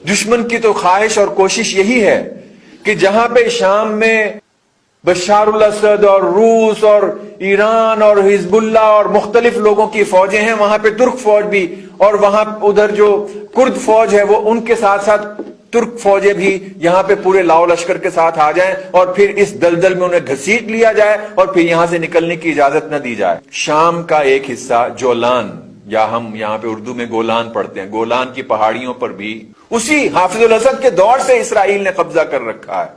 دشمن کی تو خواہش اور کوشش یہی ہے کہ جہاں پہ شام میں بشار الاسد اور روس اور ایران اور حزب اللہ اور مختلف لوگوں کی فوجیں ہیں، وہاں پہ ترک فوج بھی، اور وہاں ادھر جو کرد فوج ہے وہ ان کے ساتھ ساتھ ترک فوجیں بھی یہاں پہ پورے لاؤ لشکر کے ساتھ آ جائیں اور پھر اس دلدل میں انہیں گھسیٹ لیا جائے اور پھر یہاں سے نکلنے کی اجازت نہ دی جائے۔ شام کا ایک حصہ جولان، یا ہم یہاں پہ اردو میں گولان پڑھتے ہیں، گولان کی پہاڑیوں پر بھی اسی حافظ الاسد کے دور سے اسرائیل نے قبضہ کر رکھا ہے۔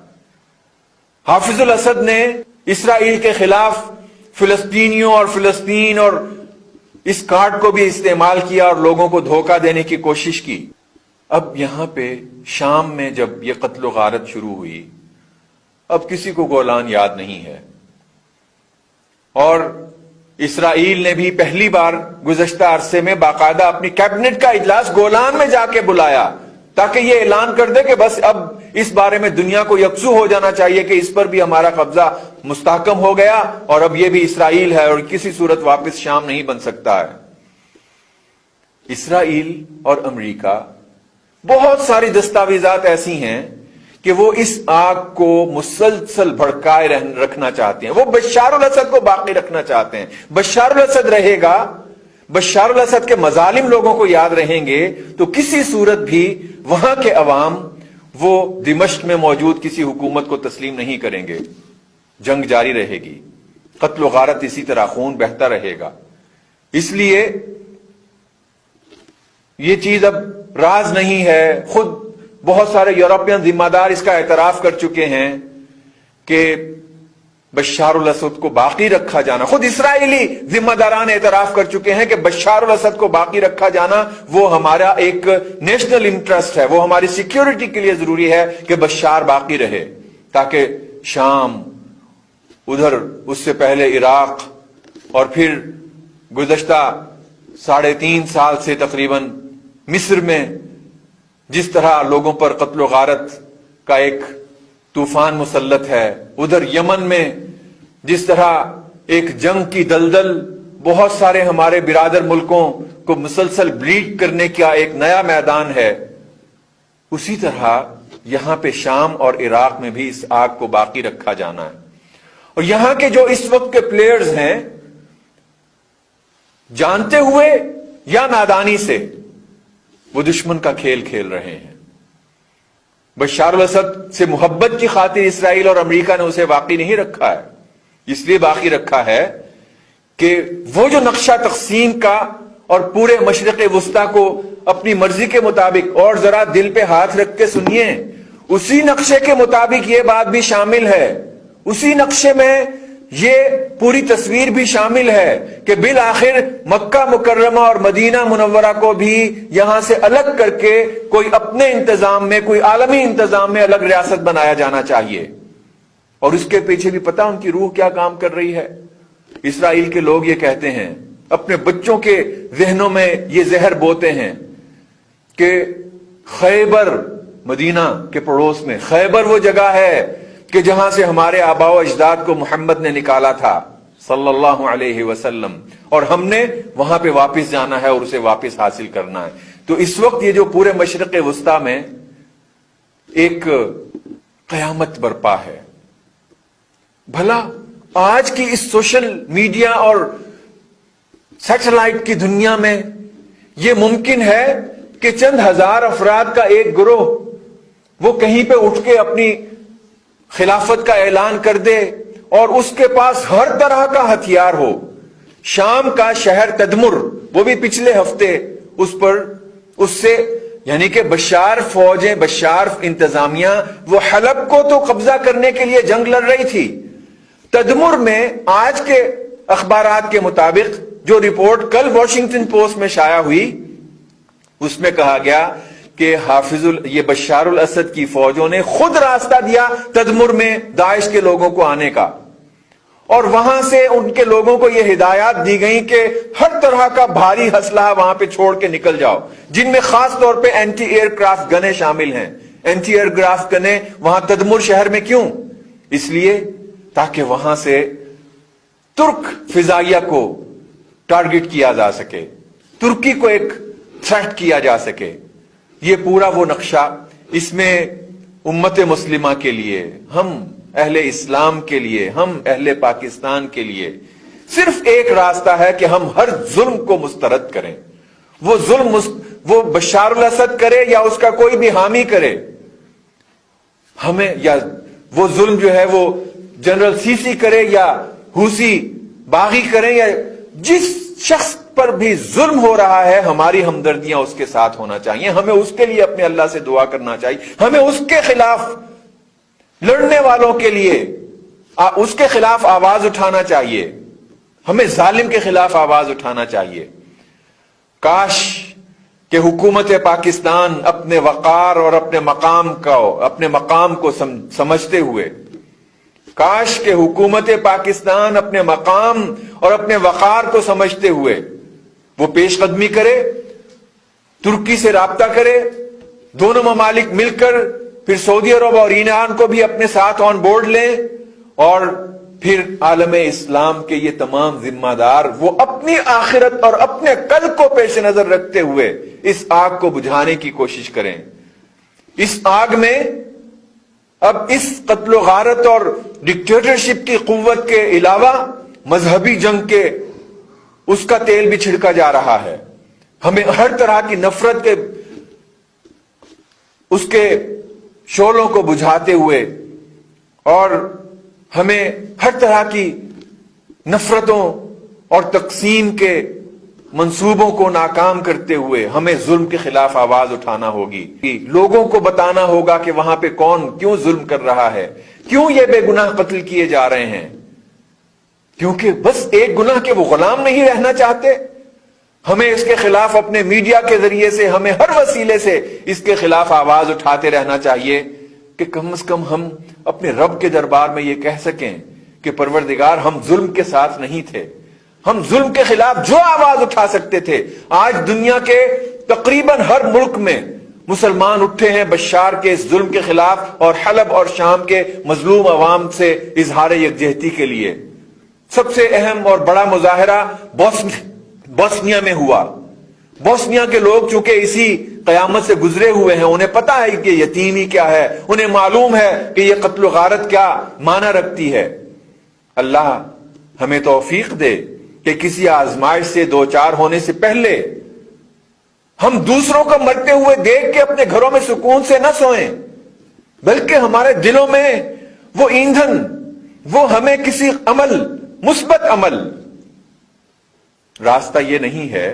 حافظ الاسد نے اسرائیل کے خلاف فلسطینیوں اور فلسطین اور اس کارڈ کو بھی استعمال کیا اور لوگوں کو دھوکہ دینے کی کوشش کی۔ اب یہاں پہ شام میں جب یہ قتل و غارت شروع ہوئی، اب کسی کو گولان یاد نہیں ہے، اور اسرائیل نے بھی پہلی بار گزشتہ عرصے میں باقاعدہ اپنی کیبنٹ کا اجلاس گولان میں جا کے بلایا تاکہ یہ اعلان کر دے کہ بس اب اس بارے میں دنیا کو یکسو ہو جانا چاہیے کہ اس پر بھی ہمارا قبضہ مستحکم ہو گیا اور اب یہ بھی اسرائیل ہے اور کسی صورت واپس شام نہیں بن سکتا ہے۔ اسرائیل اور امریکہ بہت ساری دستاویزات ایسی ہیں کہ وہ اس آگ کو مسلسل بھڑکائے رکھنا چاہتے ہیں، وہ بشار الاسد کو باقی رکھنا چاہتے ہیں۔ بشار الاسد رہے گا، بشار الاسد کے مظالم لوگوں کو یاد رہیں گے تو کسی صورت بھی وہاں کے عوام وہ دمشق میں موجود کسی حکومت کو تسلیم نہیں کریں گے۔ جنگ جاری رہے گی، قتل و غارت اسی طرح، خون بہتا رہے گا۔ اس لیے یہ چیز اب راز نہیں ہے، خود بہت سارے یورپین ذمہ دار اس کا اعتراف کر چکے ہیں کہ بشار الاسد کو باقی رکھا جانا، خود اسرائیلی ذمہ داران اعتراف کر چکے ہیں کہ بشار الاسد کو باقی رکھا جانا وہ ہمارا ایک نیشنل انٹرسٹ ہے، وہ ہماری سیکیورٹی کے لیے ضروری ہے کہ بشار باقی رہے، تاکہ شام، ادھر اس سے پہلے عراق، اور پھر گزشتہ 3.5 سال سے تقریباً مصر میں جس طرح لوگوں پر قتل و غارت کا ایک طوفان مسلط ہے، ادھر یمن میں جس طرح ایک جنگ کی دلدل بہت سارے ہمارے برادر ملکوں کو مسلسل بلیڈ کرنے کا ایک نیا میدان ہے، اسی طرح یہاں پہ شام اور عراق میں بھی اس آگ کو باقی رکھا جانا ہے۔ اور یہاں کے جو اس وقت کے پلیئرز ہیں، جانتے ہوئے یا نادانی سے وہ دشمن کا کھیل کھیل رہے ہیں۔ بشار الاسد سے محبت کی خاطر اسرائیل اور امریکہ نے اسے باقی نہیں رکھا ہے، اس لیے باقی رکھا ہے کہ وہ جو نقشہ تقسیم کا اور پورے مشرق وسطی کو اپنی مرضی کے مطابق، اور ذرا دل پہ ہاتھ رکھ کے سنیے، اسی نقشے کے مطابق یہ بات بھی شامل ہے، اسی نقشے میں یہ پوری تصویر بھی شامل ہے کہ بالآخر مکہ مکرمہ اور مدینہ منورہ کو بھی یہاں سے الگ کر کے کوئی اپنے انتظام میں، کوئی عالمی انتظام میں الگ ریاست بنایا جانا چاہیے۔ اور اس کے پیچھے بھی پتہ ان کی روح کیا کام کر رہی ہے۔ اسرائیل کے لوگ یہ کہتے ہیں، اپنے بچوں کے ذہنوں میں یہ زہر بوتے ہیں کہ خیبر، مدینہ کے پڑوس میں خیبر وہ جگہ ہے کہ جہاں سے ہمارے آباء و اجداد کو محمد نے نکالا تھا صلی اللہ علیہ وسلم، اور ہم نے وہاں پہ واپس جانا ہے اور اسے واپس حاصل کرنا ہے۔ تو اس وقت یہ جو پورے مشرق وسطی میں ایک قیامت برپا ہے۔ بھلا آج کی اس سوشل میڈیا اور سیٹلائٹ کی دنیا میں یہ ممکن ہے کہ چند ہزار افراد کا ایک گروہ وہ کہیں پہ اٹھ کے اپنی خلافت کا اعلان کر دے اور اس کے پاس ہر طرح کا ہتھیار ہو؟ شام کا شہر تدمر، وہ بھی پچھلے ہفتے اس سے یعنی کہ بشار فوجیں، بشار انتظامیہ وہ حلب کو تو قبضہ کرنے کے لیے جنگ لڑ رہی تھی۔ تدمر میں آج کے اخبارات کے مطابق جو رپورٹ کل واشنگٹن پوسٹ میں شائع ہوئی، اس میں کہا گیا کہ یہ بشار الاسد کی فوجوں نے خود راستہ دیا تدمر میں داعش کے لوگوں کو آنے کا، اور وہاں سے ان کے لوگوں کو یہ ہدایات دی گئیں کہ ہر طرح کا بھاری اسلحہ وہاں پہ چھوڑ کے نکل جاؤ، جن میں خاص طور پہ اینٹی ایئر کرافٹ گنیں شامل ہیں۔ اینٹی ایئر کرافٹ گنیں وہاں تدمر شہر میں کیوں؟ اس لیے تاکہ وہاں سے ترک فضائیہ کو ٹارگٹ کیا جا سکے، ترکی کو ایک تھریٹ کیا جا سکے۔ یہ پورا وہ نقشہ، اس میں امت مسلمہ کے لیے، ہم اہل اسلام کے لیے، ہم اہل پاکستان کے لیے صرف ایک راستہ ہے کہ ہم ہر ظلم کو مسترد کریں۔ وہ ظلم وہ بشار الاسد کرے یا اس کا کوئی بھی حامی کرے، ہمیں، یا وہ ظلم جو ہے وہ جنرل سیسی کرے یا حوثی باغی کریں، یا جس شخص پر بھی ظلم ہو رہا ہے، ہماری ہمدردیاں اس کے ساتھ ہونا چاہیے۔ ہمیں اس کے لیے اپنے اللہ سے دعا کرنا چاہیے، ہمیں اس کے خلاف لڑنے والوں کے لیے اس کے خلاف آواز اٹھانا چاہیے، ہمیں ظالم کے خلاف آواز اٹھانا چاہیے۔ کاش کہ حکومت پاکستان اپنے وقار اور اپنے مقام کو سمجھتے ہوئے، کاش کہ حکومت پاکستان اپنے مقام اور اپنے وقار کو سمجھتے ہوئے وہ پیش قدمی کرے، ترکی سے رابطہ کرے، دونوں ممالک مل کر پھر سعودی عرب اور ایران کو بھی اپنے ساتھ آن بورڈ لیں، اور پھر عالم اسلام کے یہ تمام ذمہ دار وہ اپنی آخرت اور اپنے کل کو پیش نظر رکھتے ہوئے اس آگ کو بجھانے کی کوشش کریں۔ اس آگ میں اب اس قتل و غارت اور ڈکٹیٹرشپ کی قوت کے علاوہ مذہبی جنگ کے اس کا تیل بھی چھڑکا جا رہا ہے۔ ہمیں ہر طرح کی نفرت کے اس کے شعلوں کو بجھاتے ہوئے، اور ہمیں ہر طرح کی نفرتوں اور تقسیم کے منصوبوں کو ناکام کرتے ہوئے ہمیں ظلم کے خلاف آواز اٹھانا ہوگی۔ لوگوں کو بتانا ہوگا کہ وہاں پہ کون کیوں ظلم کر رہا ہے، کیوں یہ بے گناہ قتل کیے جا رہے ہیں، کیونکہ بس ایک گناہ کے وہ غلام نہیں رہنا چاہتے۔ ہمیں اس کے خلاف اپنے میڈیا کے ذریعے سے، ہمیں ہر وسیلے سے اس کے خلاف آواز اٹھاتے رہنا چاہیے کہ کم از کم ہم اپنے رب کے دربار میں یہ کہہ سکیں کہ پروردگار، ہم ظلم کے ساتھ نہیں تھے، ہم ظلم کے خلاف جو آواز اٹھا سکتے تھے۔ آج دنیا کے تقریباً ہر ملک میں مسلمان اٹھے ہیں بشار کے اس ظلم کے خلاف، اور حلب اور شام کے مظلوم عوام سے اظہار یکجہتی کے لیے۔ سب سے اہم اور بڑا مظاہرہ بوسنیا میں ہوا۔ بوسنیا کے لوگ چونکہ اسی قیامت سے گزرے ہوئے ہیں، انہیں پتا ہے کہ یتیمی کیا ہے، انہیں معلوم ہے کہ یہ قتل و غارت کیا معنی رکھتی ہے۔ اللہ ہمیں توفیق دے کہ کسی آزمائش سے دوچار ہونے سے پہلے ہم دوسروں کو مرتے ہوئے دیکھ کے اپنے گھروں میں سکون سے نہ سوئیں، بلکہ ہمارے دلوں میں وہ ایندھن، وہ ہمیں کسی عمل، مثبت عمل، راستہ یہ نہیں ہے